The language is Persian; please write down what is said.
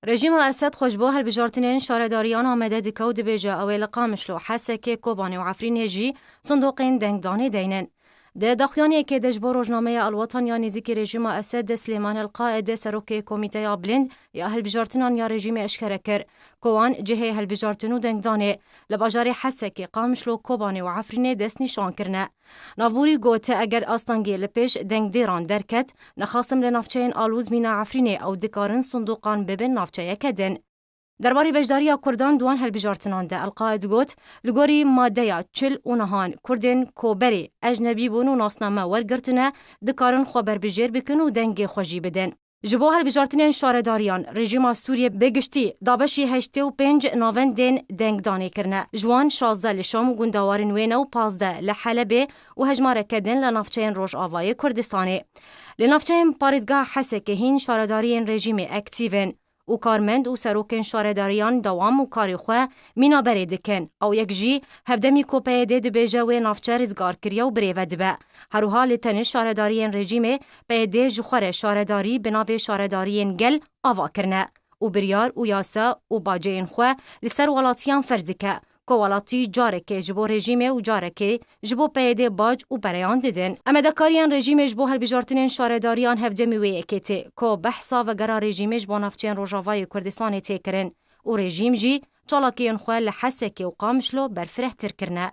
رژیم اسد خوشبو هلبجارتنین شارداریان آمده دکود بیجا اویل قامشلو حسکه کوبانی و عفرین هجی صندوقین دنگدانی دینن. ده داخلانی که دجبر روزنامه الوطن یا نزدیک رژیم اسد سلیمان القائد سروک کمیته بلند یا هلبجارتنان یا رژیم اشکره کر کوان جهه هلبجارتنو دنگدانه لباجار حسکه قامشلو کوبانی و عفرین دست نشان کرنه. نافوری گوته اگر آستانگی لپش دنگ دیران درکت نخواستم لنافچین آلوز مینا عفرینه او دکارن صندوقان ببن نافچه کدن. درباره بجداری کردان دوان هلبجارتنان ده القاعد گوت لگوری ماده یا چل و نهان کردن کوبری اجنبی بون و ناسنامه ورگرتنه دکارن خبر بجیر بکن و دنگ خوشی بدن. جبو هلبجارتنین شارداریان رژیم سوریه بگشتی دابشی 85 ناوندین دنگدانی کرنه. جوان 16 لشام و گندوارن وینه و 15 لحلبه و هجماره کدن لنافچین روش آوای کردستانی. لنافچین پاریزگاه حسه که هین شاردارین رژیم اکتیون و کارمند و سروکن شارداریان دوام و کاری خواه مینا بری دکن او یک جی هفدمی کوپه ده بیجه و نافچه رزگار کریا و بریوه دبه. هروها لتن شارداریین رژیمه پیده جخور شارداری بنابه شارداریین گل آوا کرنه و بریار و یاسا و باجه خواه لسر ولاتیان فرزکه که ولاتی جاره که جبو رژیمه و جاره که جبو پیده باج و بریان دیدن. اما دکاریان رژیمه جبو هلبجارتنین شارداریان هفدمی وی اکیتی که بحثا و گرا رژیمه جبو نافچین روژاوای کردستان تیکرن و رژیم جی چالاکیون خواه لحسه که و قامشلو برفره تر کرنه.